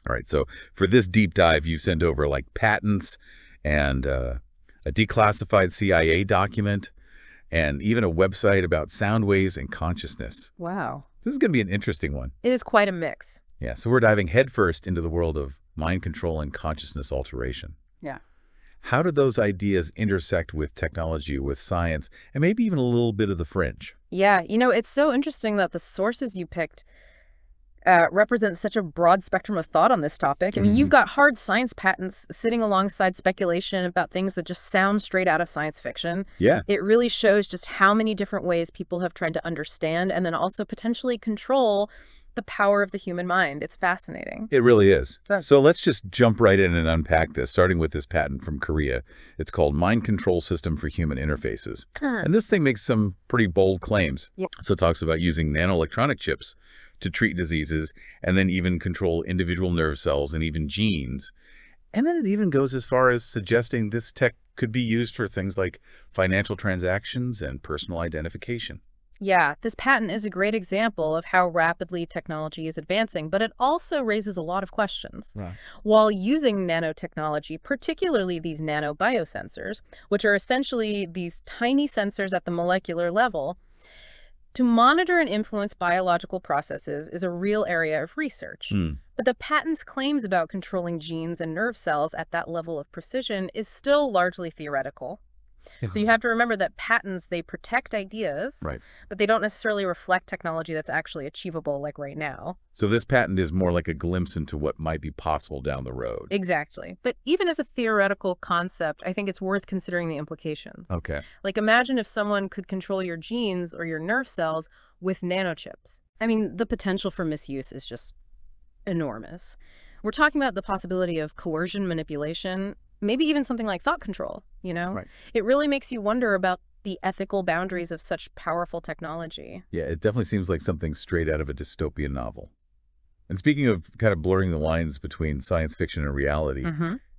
All right, so for this deep dive, you sent over like patents and a declassified CIA document and even a website about sound waves and consciousness. Wow. This is going to be an interesting one. It is quite a mix. Yeah, so we're diving headfirst into the world of mind control and consciousness alteration. Yeah. How do those ideas intersect with technology, with science, and maybe even a little bit of the fringe? Yeah, it's so interesting that the sources you picked represent such a broad spectrum of thought on this topic. I mean, you've got hard science patents sitting alongside speculation about things that just sound straight out of science fiction. Yeah. It really shows just how many different ways people have tried to understand and then also potentially control the power of the human mind. It's fascinating. It really is. Yeah. So let's just jump right in and unpack this, starting with this patent from Korea. It's called Mind Control System for Human Interfaces. And this thing makes some pretty bold claims. Yep. So it talks about using nanoelectronic chips to treat diseases and then even control individual nerve cells and even genes. And then it even goes as far as suggesting this tech could be used for things like financial transactions and personal identification. Yeah, this patent is a great example of how rapidly technology is advancing, but it also raises a lot of questions. Right. While using nanotechnology, particularly these nanobiosensors, which are essentially these tiny sensors at the molecular level, to monitor and influence biological processes is a real area of research. But the patent's claims about controlling genes and nerve cells at that level of precision is still largely theoretical. So you have to remember that patents, they protect ideas, Right. but they don't necessarily reflect technology that's actually achievable like right now. So this patent is more like a glimpse into what might be possible down the road. Exactly. But even as a theoretical concept, I think it's worth considering the implications. Okay. Like imagine if someone could control your genes or your nerve cells with nanochips. I mean, the potential for misuse is just enormous. We're talking about the possibility of coercion, manipulation, maybe even something like thought control, Right. It really makes you wonder about the ethical boundaries of such powerful technology. Yeah, it definitely seems like something straight out of a dystopian novel. And speaking of kind of blurring the lines between science fiction and reality,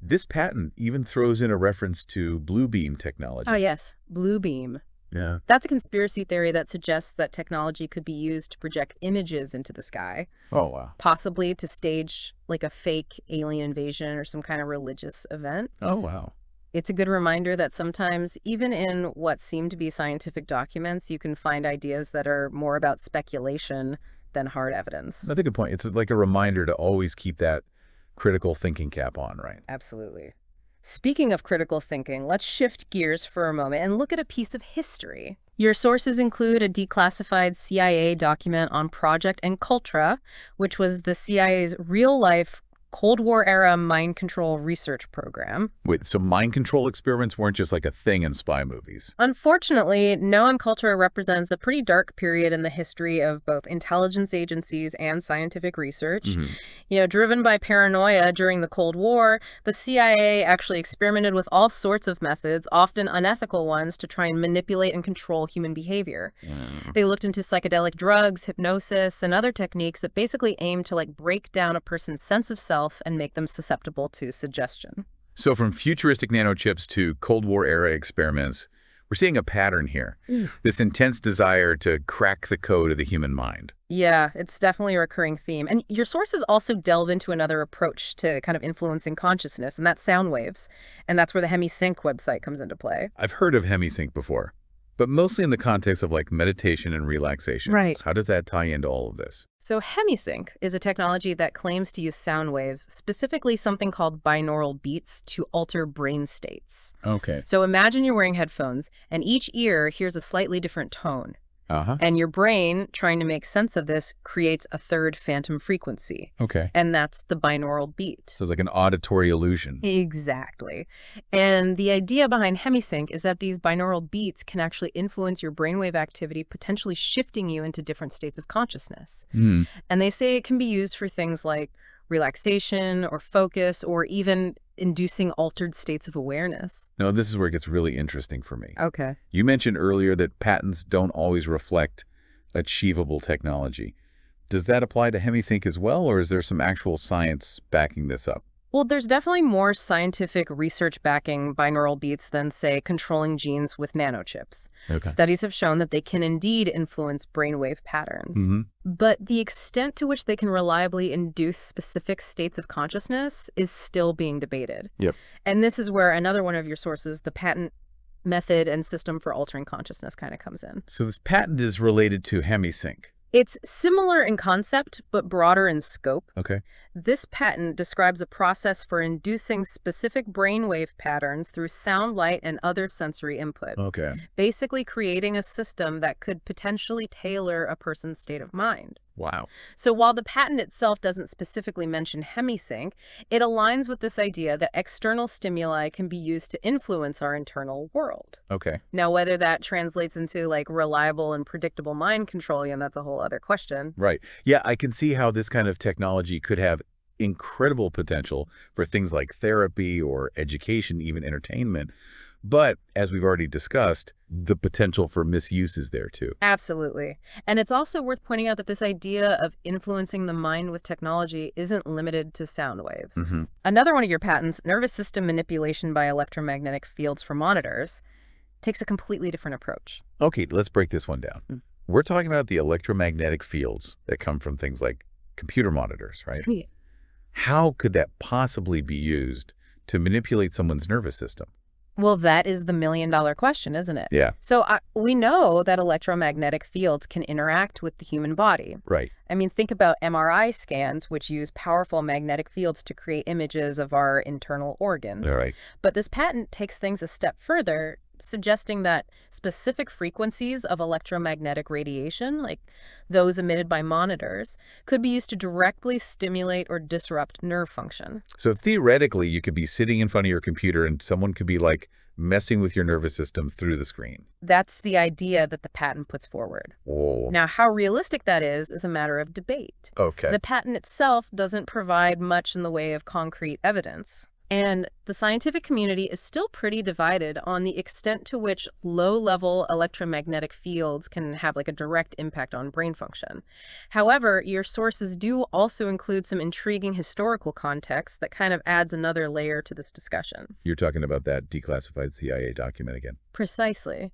this patent even throws in a reference to blue beam technology. Oh, yes. Blue beam. Yeah. That's a conspiracy theory that suggests that technology could be used to project images into the sky, Oh, wow. possibly to stage like a fake alien invasion or some kind of religious event. Oh, wow. It's a good reminder that sometimes, even in what seem to be scientific documents, you can find ideas that are more about speculation than hard evidence. That's a good point. It's like a reminder to always keep that critical thinking cap on, right? Absolutely. Speaking of critical thinking, let's shift gears for a moment and look at a piece of history. Your sources include a declassified CIA document on Project Encultra, which was the CIA's real-life Cold War-era mind control research program. Wait, so mind control experiments weren't just like a thing in spy movies? Unfortunately, no, Encultra represents a pretty dark period in the history of both intelligence agencies and scientific research. Driven by paranoia during the Cold War, the CIA actually experimented with all sorts of methods, often unethical ones, to try and manipulate and control human behavior. They looked into psychedelic drugs, hypnosis, and other techniques that basically aimed to break down a person's sense of self and make them susceptible to suggestion. So from futuristic nanochips to Cold War era experiments, we're seeing a pattern here. This intense desire to crack the code of the human mind. Yeah, it's definitely a recurring theme. And your sources also delve into another approach to kind of influencing consciousness, and that's sound waves. And that's where the HemiSync website comes into play. I've heard of HemiSync before, but mostly in the context of meditation and relaxation. Right. How does that tie into all of this? So HemiSync is a technology that claims to use sound waves, specifically something called binaural beats, to alter brain states. Okay. So imagine you're wearing headphones, and each ear hears a slightly different tone. And your brain, trying to make sense of this, creates a third phantom frequency. Okay. And that's the binaural beat. So it's like an auditory illusion. Exactly. And the idea behind HemiSync is that these binaural beats can actually influence your brainwave activity, potentially shifting you into different states of consciousness. And they say it can be used for things like relaxation or focus or even inducing altered states of awareness. Now, this is where it gets really interesting for me. Okay. You mentioned earlier that patents don't always reflect achievable technology. Does that apply to HemiSync as well, or is there some actual science backing this up? Well, there's definitely more scientific research backing binaural beats than, say, controlling genes with nanochips. Okay. Studies have shown that they can indeed influence brainwave patterns. Mm-hmm. But the extent to which they can reliably induce specific states of consciousness is still being debated. Yep. And this is where another one of your sources, the patent method and system for altering consciousness, kind of comes in. So this patent is related to hemisync. It's similar in concept, but broader in scope. Okay. This patent describes a process for inducing specific brainwave patterns through sound, light, and other sensory input, Okay. basically creating a system that could potentially tailor a person's state of mind. Wow. So while the patent itself doesn't specifically mention hemisync, it aligns with this idea that external stimuli can be used to influence our internal world. Okay. Now, whether that translates into like reliable and predictable mind control, and that's a whole other question. Right. Yeah, I can see how this kind of technology could have incredible potential for things like therapy or education, even entertainment. But as we've already discussed, the potential for misuse is there too. Absolutely. And it's also worth pointing out that this idea of influencing the mind with technology isn't limited to sound waves. Mm-hmm. Another one of your patents, nervous system manipulation by electromagnetic fields for monitors, takes a completely different approach. Okay, let's break this one down. Mm. We're talking about the electromagnetic fields that come from things like computer monitors, right? Sweet. How could that possibly be used to manipulate someone's nervous system? Well, that is the million-dollar question, isn't it? Yeah. So we know that electromagnetic fields can interact with the human body. Right. I mean, think about MRI scans, which use powerful magnetic fields to create images of our internal organs. All right. But this patent takes things a step further, suggesting that specific frequencies of electromagnetic radiation, like those emitted by monitors, could be used to directly stimulate or disrupt nerve function. So theoretically, you could be sitting in front of your computer and someone could be like messing with your nervous system through the screen. That's the idea that the patent puts forward. Oh. Now, how realistic that is a matter of debate. Okay. The patent itself doesn't provide much in the way of concrete evidence. And the scientific community is still pretty divided on the extent to which low-level electromagnetic fields can have like a direct impact on brain function. However, your sources do also include some intriguing historical context that kind of adds another layer to this discussion. You're talking about that declassified CIA document again. Precisely.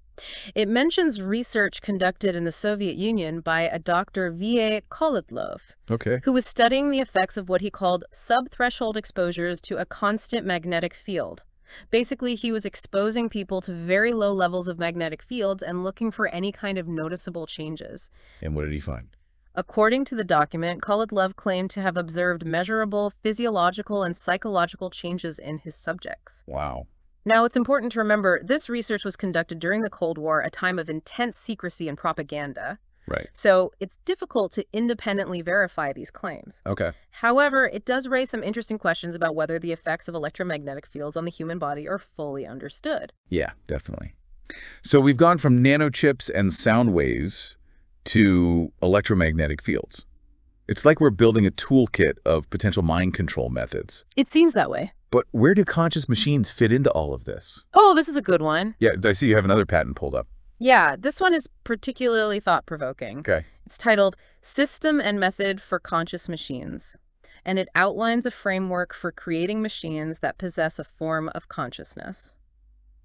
It mentions research conducted in the Soviet Union by a Dr. V.A. Kolotlov, Okay. who was studying the effects of what he called subthreshold exposures to a constant magnetic field. Basically, he was exposing people to very low levels of magnetic fields and looking for any kind of noticeable changes. And what did he find? According to the document, Kolotlov claimed to have observed measurable physiological and psychological changes in his subjects. Wow. Now, it's important to remember this research was conducted during the Cold War, a time of intense secrecy and propaganda. Right. So it's difficult to independently verify these claims. Okay. However, it does raise some interesting questions about whether the effects of electromagnetic fields on the human body are fully understood. Yeah, definitely. So we've gone from nanochips and sound waves to electromagnetic fields. It's like we're building a toolkit of potential mind control methods. It seems that way. But where do conscious machines fit into all of this? Oh, this is a good one. Yeah, I see you have another patent pulled up. Yeah, this one is particularly thought-provoking. Okay. It's titled System and Method for Conscious Machines, and it outlines a framework for creating machines that possess a form of consciousness.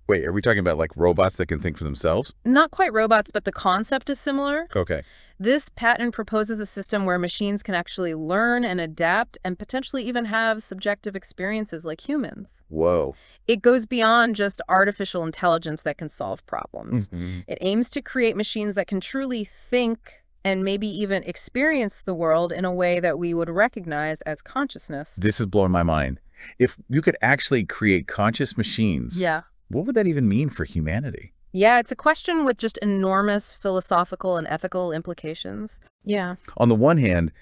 Wait, are we talking about like robots that can think for themselves? Not quite robots, but the concept is similar. Okay. This patent proposes a system where machines can actually learn and adapt and potentially even have subjective experiences like humans. Whoa. It goes beyond just artificial intelligence that can solve problems. Mm-hmm. It aims to create machines that can truly think and maybe even experience the world in a way that we would recognize as consciousness. This is blowing my mind. If you could actually create conscious machines, Yeah. what would that even mean for humanity? Yeah, it's a question with just enormous philosophical and ethical implications. Yeah. On the one hand,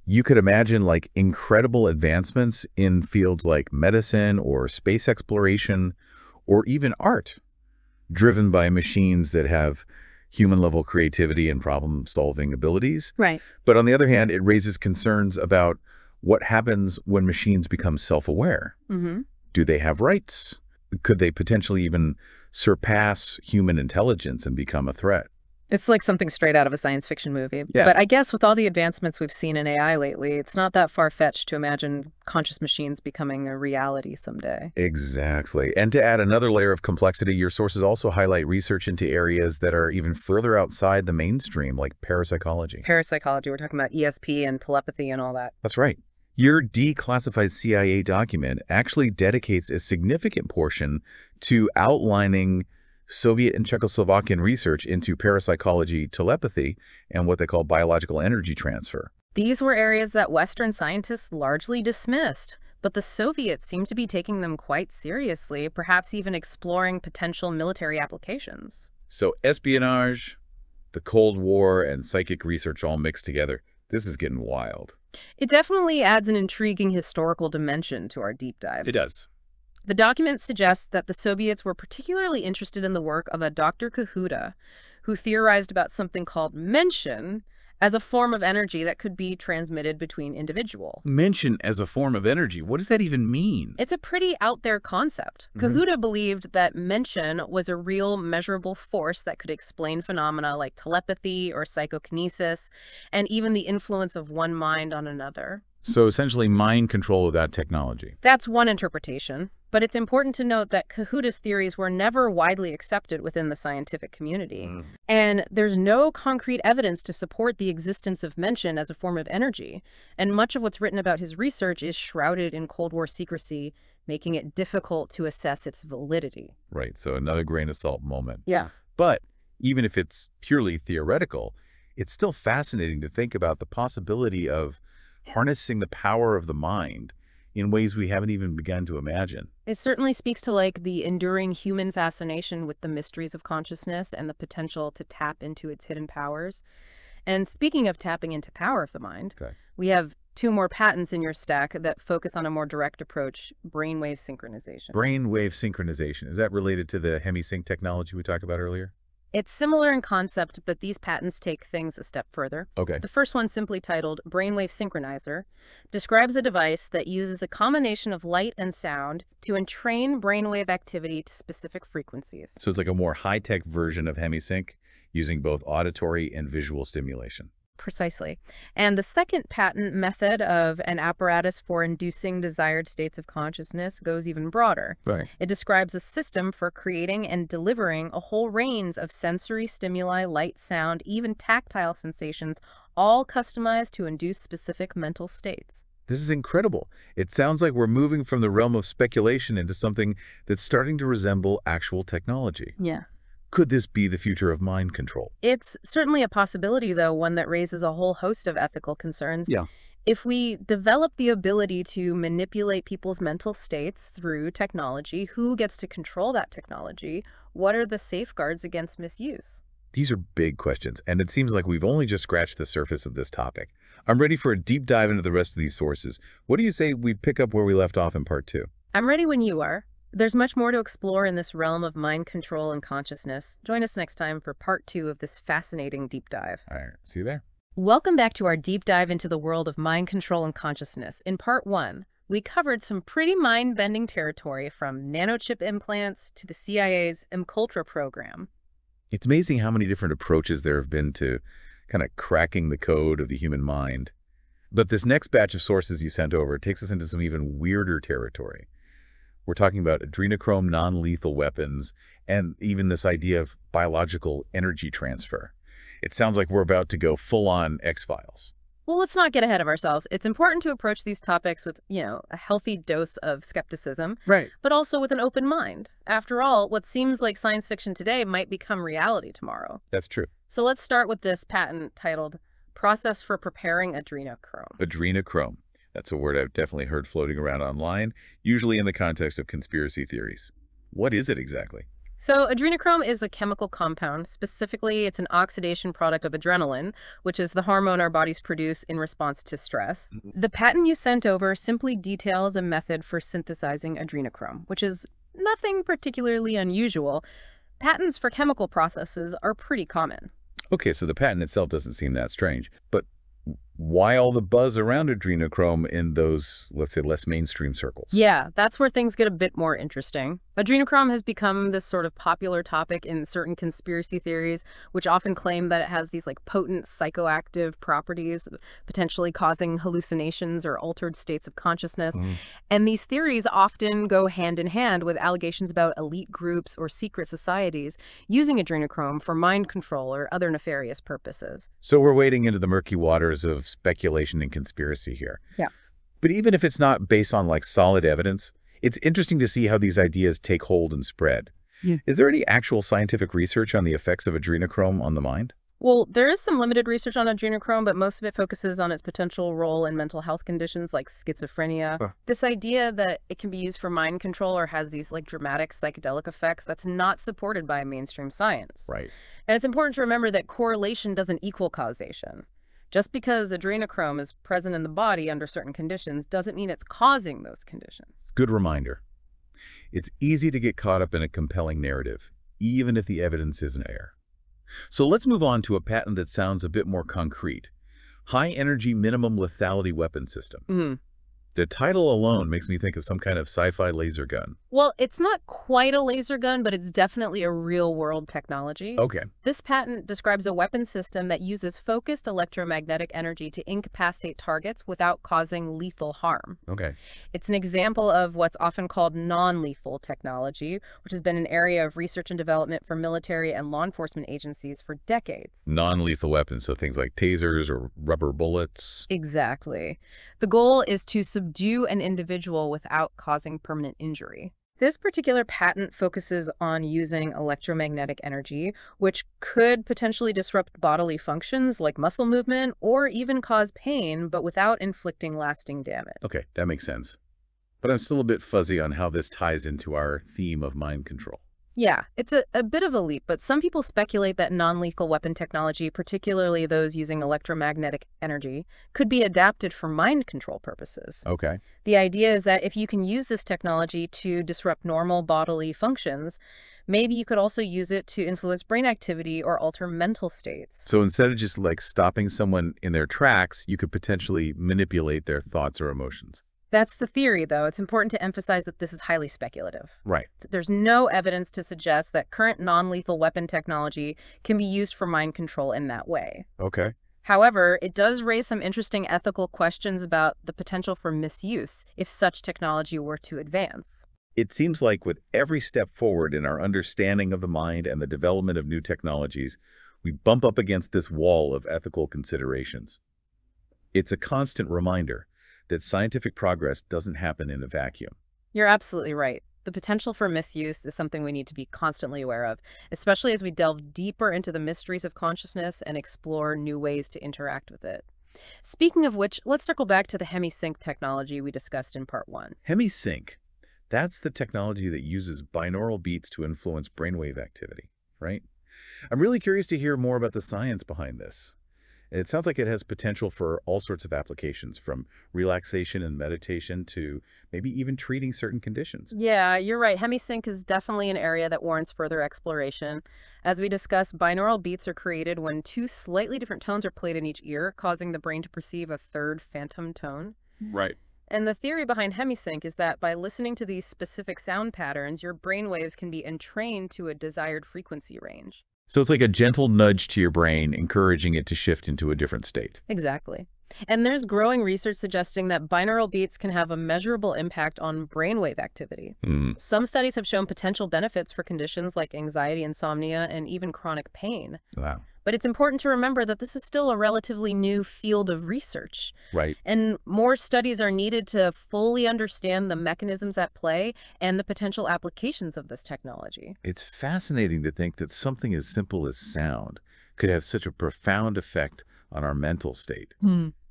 you could imagine like incredible advancements in fields like medicine or space exploration or even art, driven by machines that have human-level creativity and problem-solving abilities. Right. But on the other hand, it raises concerns about what happens when machines become self-aware. Mm-hmm. Do they have rights? Could they potentially even surpass human intelligence and become a threat? It's like something straight out of a science fiction movie. Yeah. But I guess with all the advancements we've seen in AI lately, it's not that far-fetched to imagine conscious machines becoming a reality someday. Exactly. And to add another layer of complexity, your sources also highlight research into areas that are even further outside the mainstream, like parapsychology. Parapsychology, we're talking about ESP and telepathy and all that. That's right. Your declassified CIA document actually dedicates a significant portion to outlining Soviet and Czechoslovakian research into parapsychology, telepathy, and what they call biological energy transfer. These were areas that Western scientists largely dismissed, but the Soviets seem to be taking them quite seriously, perhaps even exploring potential military applications. So espionage, the Cold War, and psychic research all mixed together. This is getting wild. It definitely adds an intriguing historical dimension to our deep dive. It does. The document suggests that the Soviets were particularly interested in the work of a Dr. Kahuta, who theorized about something called mention as a form of energy that could be transmitted between individuals. Mention as a form of energy. What does that even mean? It's a pretty out there concept. Kahuta believed that mention was a real measurable force that could explain phenomena like telepathy or psychokinesis, and even the influence of one mind on another. So essentially mind control of that technology. That's one interpretation, but it's important to note that Kahuta's theories were never widely accepted within the scientific community. And there's no concrete evidence to support the existence of mention as a form of energy. And much of what's written about his research is shrouded in Cold War secrecy, making it difficult to assess its validity. Right, so another grain of salt moment. Yeah. But even if it's purely theoretical, it's still fascinating to think about the possibility of harnessing the power of the mind in ways we haven't even begun to imagine. It certainly speaks to like the enduring human fascination with the mysteries of consciousness and the potential to tap into its hidden powers. And speaking of tapping into power of the mind, we have 2 more patents in your stack that focus on a more direct approach, brainwave synchronization. Brainwave synchronization, is that related to the hemisync technology we talked about earlier? It's similar in concept, but these patents take things a step further. Okay. The first one, simply titled Brainwave Synchronizer, describes a device that uses a combination of light and sound to entrain brainwave activity to specific frequencies. So it's like a more high-tech version of hemisync using both auditory and visual stimulation. Precisely. And the second patent method of an apparatus for inducing desired states of consciousness goes even broader. Right. It describes a system for creating and delivering a whole range of sensory stimuli, light, sound, even tactile sensations, all customized to induce specific mental states. This is incredible. It sounds like we're moving from the realm of speculation into something that's starting to resemble actual technology. Yeah. Could this be the future of mind control? It's certainly a possibility, though, one that raises a whole host of ethical concerns. Yeah. If we develop the ability to manipulate people's mental states through technology, who gets to control that technology? What are the safeguards against misuse? These are big questions, and it seems like we've only just scratched the surface of this topic. I'm ready for a deep dive into the rest of these sources. What do you say we pick up where we left off in part 2? I'm ready when you are. There's much more to explore in this realm of mind control and consciousness. Join us next time for part 2 of this fascinating deep dive. All right, see you there. Welcome back to our deep dive into the world of mind control and consciousness. In part 1, we covered some pretty mind-bending territory from nanochip implants to the CIA's MKUltra program. It's amazing how many different approaches there have been to kind of cracking the code of the human mind. But this next batch of sources you sent over takes us into some even weirder territory. We're talking about adrenochrome non-lethal weapons and even this idea of biological energy transfer. It sounds like we're about to go full-on X-Files. Well, let's not get ahead of ourselves. It's important to approach these topics with, a healthy dose of skepticism, Right. but also with an open mind. After all, what seems like science fiction today might become reality tomorrow. That's true. So let's start with this patent titled Process for Preparing Adrenochrome. Adrenochrome. That's a word I've definitely heard floating around online, usually in the context of conspiracy theories. What is it exactly? So adrenochrome is a chemical compound. Specifically, it's an oxidation product of adrenaline, which is the hormone our bodies produce in response to stress. The patent you sent over simply details a method for synthesizing adrenochrome, which is nothing particularly unusual. Patents for chemical processes are pretty common. Okay, so the patent itself doesn't seem that strange, but why all the buzz around adrenochrome in those, let's say, less mainstream circles? Yeah, that's where things get a bit more interesting. Adrenochrome has become this sort of popular topic in certain conspiracy theories, which often claim that it has these like potent psychoactive properties, potentially causing hallucinations or altered states of consciousness. Mm. And these theories often go hand in hand with allegations about elite groups or secret societies using adrenochrome for mind control or other nefarious purposes. So we're wading into the murky waters of speculation and conspiracy here. Yeah. But even if it's not based on like solid evidence, it's interesting to see how these ideas take hold and spread. Yeah. Is there any actual scientific research on the effects of adrenochrome on the mind? Well, there is some limited research on adrenochrome, but most of it focuses on its potential role in mental health conditions like schizophrenia. Huh. This idea that it can be used for mind control or has these like dramatic psychedelic effects, that's not supported by mainstream science. Right. And it's important to remember that correlation doesn't equal causation. Just because adrenochrome is present in the body under certain conditions doesn't mean it's causing those conditions. Good reminder. It's easy to get caught up in a compelling narrative, even if the evidence isn't there. So let's move on to a patent that sounds a bit more concrete. High-energy minimum lethality weapon system. The title alone makes me think of some kind of sci-fi laser gun. Well, it's not quite a laser gun, but it's definitely a real-world technology. Okay. This patent describes a weapon system that uses focused electromagnetic energy to incapacitate targets without causing lethal harm. Okay. It's an example of what's often called non-lethal technology, which has been an area of research and development for military and law enforcement agencies for decades. Non-lethal weapons, so things like tasers or rubber bullets. Exactly. The goal is to subdue an individual without causing permanent injury. This particular patent focuses on using electromagnetic energy, which could potentially disrupt bodily functions like muscle movement or even cause pain, but without inflicting lasting damage. Okay, that makes sense. But I'm still a bit fuzzy on how this ties into our theme of mind control. Yeah, it's a bit of a leap, but some people speculate that non-lethal weapon technology, particularly those using electromagnetic energy, could be adapted for mind control purposes. Okay. The idea is that if you can use this technology to disrupt normal bodily functions, maybe you could also use it to influence brain activity or alter mental states. So instead of just like stopping someone in their tracks, you could potentially manipulate their thoughts or emotions. That's the theory, though. It's important to emphasize that this is highly speculative. Right. There's no evidence to suggest that current non-lethal weapon technology can be used for mind control in that way. Okay. However, it does raise some interesting ethical questions about the potential for misuse if such technology were to advance. It seems like with every step forward in our understanding of the mind and the development of new technologies, we bump up against this wall of ethical considerations. It's a constant reminder that scientific progress doesn't happen in a vacuum. You're absolutely right. The potential for misuse is something we need to be constantly aware of, especially as we delve deeper into the mysteries of consciousness and explore new ways to interact with it. Speaking of which, let's circle back to the HemiSync technology we discussed in part 1. HemiSync, that's the technology that uses binaural beats to influence brainwave activity, right? I'm really curious to hear more about the science behind this. It sounds like it has potential for all sorts of applications, from relaxation and meditation to maybe even treating certain conditions. Yeah, you're right. HemiSync is definitely an area that warrants further exploration. As we discussed, binaural beats are created when two slightly different tones are played in each ear, causing the brain to perceive a third phantom tone. Right. And the theory behind HemiSync is that by listening to these specific sound patterns, your brain waves can be entrained to a desired frequency range. So it's like a gentle nudge to your brain, encouraging it to shift into a different state. Exactly. And there's growing research suggesting that binaural beats can have a measurable impact on brainwave activity. Some studies have shown potential benefits for conditions like anxiety, insomnia, and even chronic pain. Wow. But it's important to remember that this is still a relatively new field of research. Right. And more studies are needed to fully understand the mechanisms at play and the potential applications of this technology. It's fascinating to think that something as simple as sound could have such a profound effect on our mental state.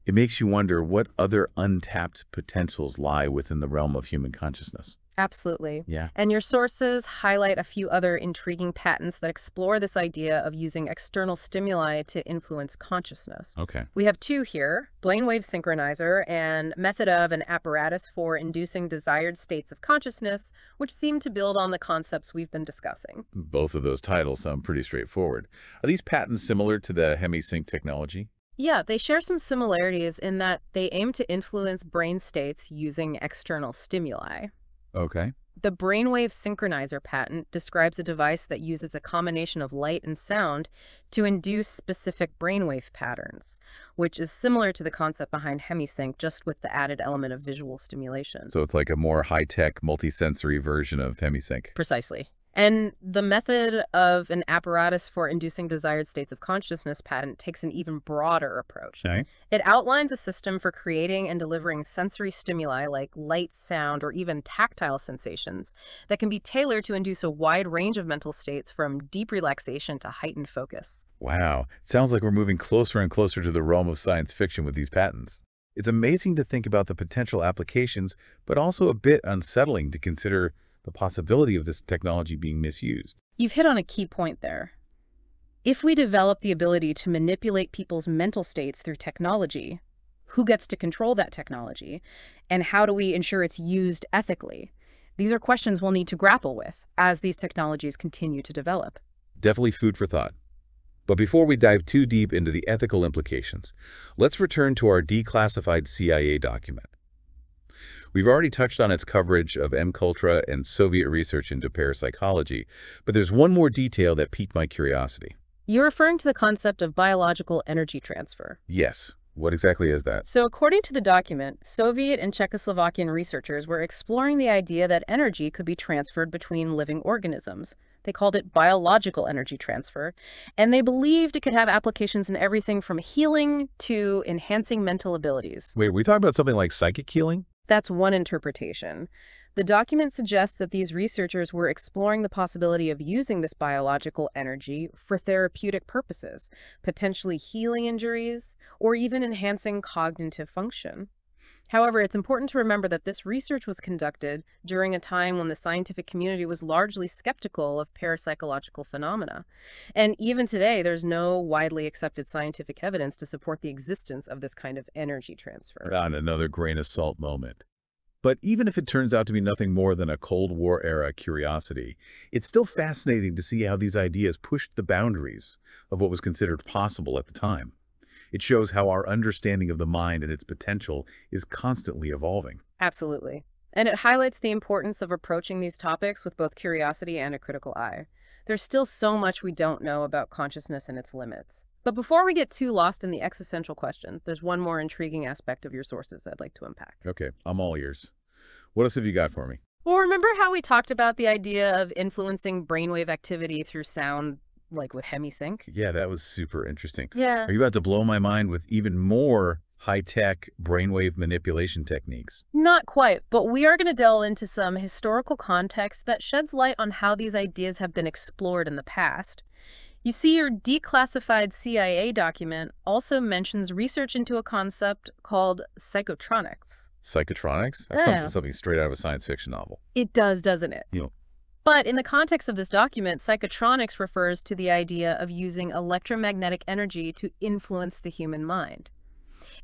It makes you wonder what other untapped potentials lie within the realm of human consciousness. Absolutely. Yeah. And your sources highlight a few other intriguing patents that explore this idea of using external stimuli to influence consciousness. Okay. We have two here, brainwave synchronizer and method of an apparatus for inducing desired states of consciousness, which seem to build on the concepts we've been discussing. Both of those titles sound pretty straightforward. Are these patents similar to the HemiSync technology? Yeah, they share some similarities in that they aim to influence brain states using external stimuli. Okay. The brainwave synchronizer patent describes a device that uses a combination of light and sound to induce specific brainwave patterns, which is similar to the concept behind hemisync, just with the added element of visual stimulation. So it's like a more high-tech, multi-sensory version of hemisync. Precisely. And the method of an apparatus for inducing desired states of consciousness patent takes an even broader approach. Okay. It outlines a system for creating and delivering sensory stimuli like light, sound, or even tactile sensations that can be tailored to induce a wide range of mental states from deep relaxation to heightened focus. Wow. It sounds like we're moving closer and closer to the realm of science fiction with these patents. It's amazing to think about the potential applications, but also a bit unsettling to consider the possibility of this technology being misused. You've hit on a key point there. If we develop the ability to manipulate people's mental states through technology, who gets to control that technology? And how do we ensure it's used ethically? These are questions we'll need to grapple with as these technologies continue to develop. Definitely food for thought. But before we dive too deep into the ethical implications, let's return to our declassified CIA document. We've already touched on its coverage of MKultra and Soviet research into parapsychology, but there's one more detail that piqued my curiosity. You're referring to the concept of biological energy transfer. Yes. What exactly is that? So according to the document, Soviet and Czechoslovakian researchers were exploring the idea that energy could be transferred between living organisms. They called it biological energy transfer, and they believed it could have applications in everything from healing to enhancing mental abilities. Wait, are we talking about something like psychic healing? That's one interpretation. The document suggests that these researchers were exploring the possibility of using this biological energy for therapeutic purposes, potentially healing injuries or even enhancing cognitive function. However, it's important to remember that this research was conducted during a time when the scientific community was largely skeptical of parapsychological phenomena. And even today, there's no widely accepted scientific evidence to support the existence of this kind of energy transfer. Not another grain of salt moment. But even if it turns out to be nothing more than a Cold War-era curiosity, it's still fascinating to see how these ideas pushed the boundaries of what was considered possible at the time. It shows how our understanding of the mind and its potential is constantly evolving. Absolutely. And it highlights the importance of approaching these topics with both curiosity and a critical eye. There's still so much we don't know about consciousness and its limits. But before we get too lost in the existential question, there's one more intriguing aspect of your sources I'd like to unpack. Okay, I'm all ears. What else have you got for me? Well, remember how we talked about the idea of influencing brainwave activity through sound, like with hemisync? Yeah, that was super interesting. Yeah. Are you about to blow my mind with even more high-tech brainwave manipulation techniques? Not quite, but we are going to delve into some historical context that sheds light on how these ideas have been explored in the past. You see, your declassified CIA document also mentions research into a concept called psychotronics. Psychotronics? That Yeah. sounds like something straight out of a science fiction novel. It does, doesn't it? Yeah. But in the context of this document, psychotronics refers to the idea of using electromagnetic energy to influence the human mind.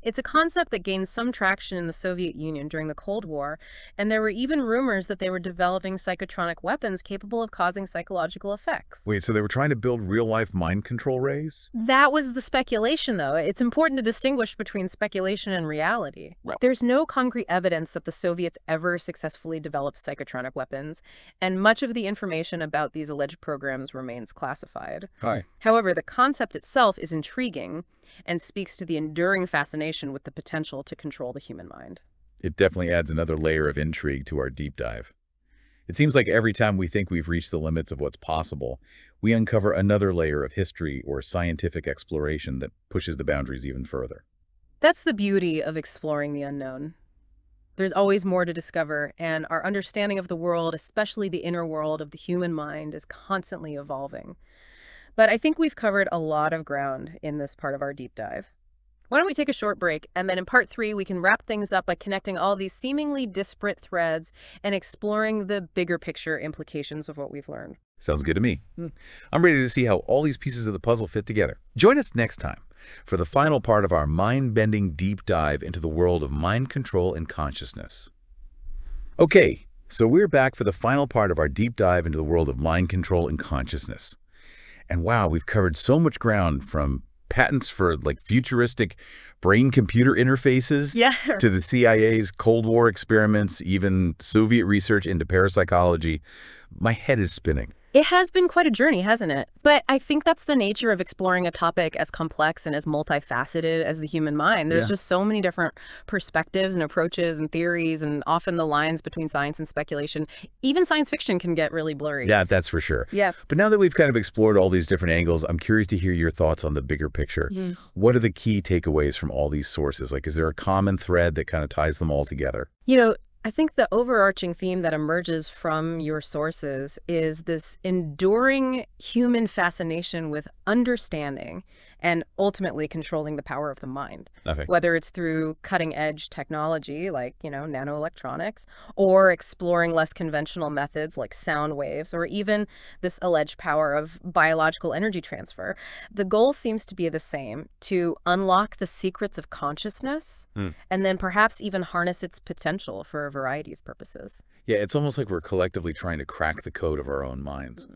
It's a concept that gained some traction in the Soviet Union during the Cold War, and there were even rumors that they were developing psychotronic weapons capable of causing psychological effects. Wait, so they were trying to build real-life mind control rays? That was the speculation, though. It's important to distinguish between speculation and reality. Right. There's no concrete evidence that the Soviets ever successfully developed psychotronic weapons, and much of the information about these alleged programs remains classified. Hi. However, the concept itself is intriguing and speaks to the enduring fascination with the potential to control the human mind. It definitely adds another layer of intrigue to our deep dive. It seems like every time we think we've reached the limits of what's possible, we uncover another layer of history or scientific exploration that pushes the boundaries even further. That's the beauty of exploring the unknown. There's always more to discover, and our understanding of the world, especially the inner world of the human mind, is constantly evolving. But I think we've covered a lot of ground in this part of our deep dive. Why don't we take a short break, and then in part 3, we can wrap things up by connecting all these seemingly disparate threads and exploring the bigger picture implications of what we've learned. Sounds good to me. I'm ready to see how all these pieces of the puzzle fit together. Join us next time for the final part of our mind-bending deep dive into the world of mind control and consciousness. Okay, so we're back for the final part of our deep dive into the world of mind control and consciousness. And wow, we've covered so much ground, from patents for futuristic brain-computer interfaces Yeah. to the CIA's Cold War experiments, even Soviet research into parapsychology. My head is spinning. It has been quite a journey, hasn't it? But I think that's the nature of exploring a topic as complex and as multifaceted as the human mind. There's Yeah. just so many different perspectives and approaches and theories, and often the lines between science and speculation, even science fiction, can get really blurry. Yeah, that's for sure. Yeah. But now that we've kind of explored all these different angles, I'm curious to hear your thoughts on the bigger picture. What are the key takeaways from all these sources? Like, is there a common thread that kind of ties them all together? I think the overarching theme that emerges from your sources is this enduring human fascination with understanding and ultimately controlling the power of the mind. Okay. Whether it's through cutting-edge technology like, nanoelectronics, or exploring less conventional methods like sound waves, or even this alleged power of biological energy transfer, the goal seems to be the same: to unlock the secrets of consciousness and then perhaps even harness its potential for a variety of purposes. Yeah, it's almost like we're collectively trying to crack the code of our own minds.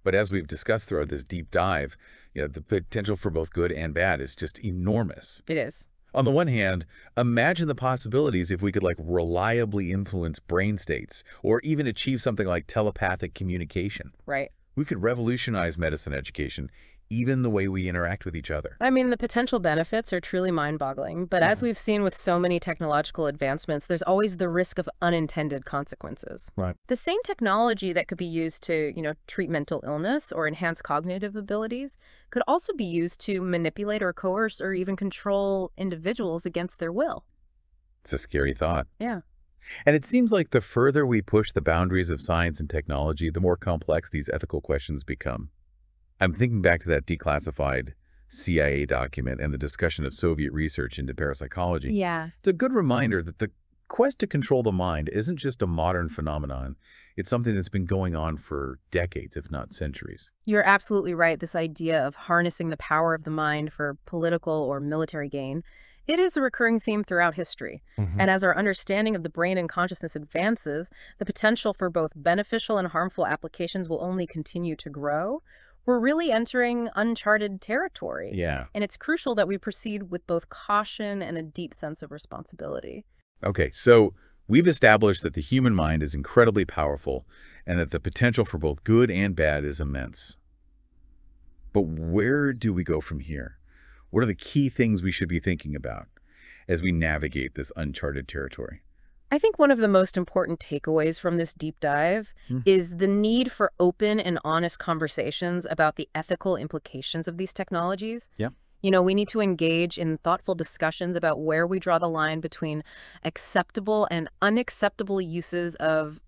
But as we've discussed throughout this deep dive, the potential for both good and bad is just enormous. It is. On the one hand, imagine the possibilities if we could reliably influence brain states or even achieve something like telepathic communication. Right. We could revolutionize medicine education, even the way we interact with each other. I mean, the potential benefits are truly mind-boggling, but as we've seen with so many technological advancements, there's always the risk of unintended consequences. Right. The same technology that could be used to, treat mental illness or enhance cognitive abilities could also be used to manipulate or coerce or even control individuals against their will. It's a scary thought. Yeah. And it seems like the further we push the boundaries of science and technology, the more complex these ethical questions become. I'm thinking back to that declassified CIA document and the discussion of Soviet research into parapsychology. Yeah. It's a good reminder that the quest to control the mind isn't just a modern phenomenon. It's something that's been going on for decades, if not centuries. You're absolutely right. This idea of harnessing the power of the mind for political or military gain, it is a recurring theme throughout history. And as our understanding of the brain and consciousness advances, the potential for both beneficial and harmful applications will only continue to grow. We're really entering uncharted territory. Yeah. And it's crucial that we proceed with both caution and a deep sense of responsibility. Okay, so we've established that the human mind is incredibly powerful and that the potential for both good and bad is immense. But where do we go from here? What are the key things we should be thinking about as we navigate this uncharted territory? I think one of the most important takeaways from this deep dive is the need for open and honest conversations about the ethical implications of these technologies. Yeah. We need to engage in thoughtful discussions about where we draw the line between acceptable and unacceptable uses of,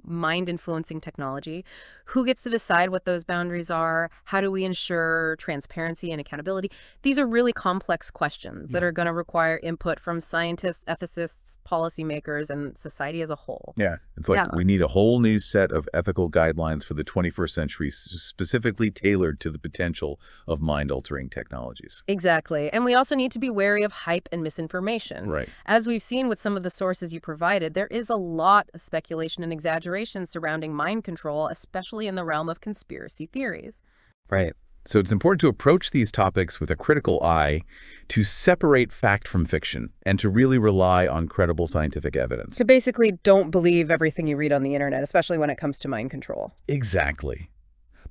mind-influencing technology. Who gets to decide what those boundaries are? How do we ensure transparency and accountability? These are really complex questions that are going to require input from scientists, ethicists, policymakers, and society as a whole. Yeah, it's like we need a whole new set of ethical guidelines for the 21st century, specifically tailored to the potential of mind-altering technologies. Exactly. And we also need to be wary of hype and misinformation. Right. As we've seen with some of the sources you provided, there is a lot of speculation and exaggeration surrounding mind control, especially in the realm of conspiracy theories. Right. So it's important to approach these topics with a critical eye, to separate fact from fiction, and to really rely on credible scientific evidence. So basically, don't believe everything you read on the internet, especially when it comes to mind control. Exactly.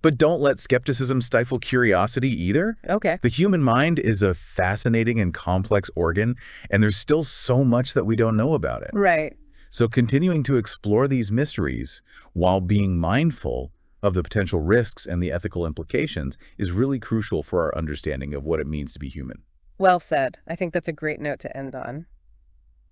But don't let skepticism stifle curiosity either. Okay. The human mind is a fascinating and complex organ, and there's still so much that we don't know about it. Right. So continuing to explore these mysteries while being mindful of the potential risks and the ethical implications is really crucial for our understanding of what it means to be human. Well said. I think that's a great note to end on.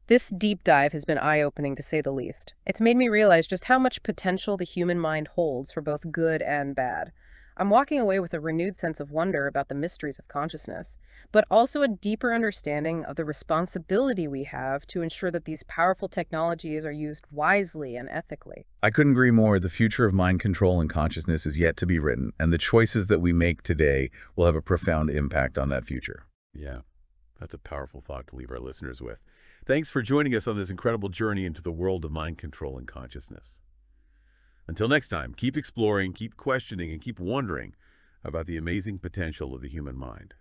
This deep dive has been eye-opening, to say the least. It's made me realize just how much potential the human mind holds for both good and bad. I'm walking away with a renewed sense of wonder about the mysteries of consciousness, but also a deeper understanding of the responsibility we have to ensure that these powerful technologies are used wisely and ethically. I couldn't agree more. The future of mind control and consciousness is yet to be written, and the choices that we make today will have a profound impact on that future. Yeah, that's a powerful thought to leave our listeners with. Thanks for joining us on this incredible journey into the world of mind control and consciousness. Until next time, keep exploring, keep questioning, and keep wondering about the amazing potential of the human mind.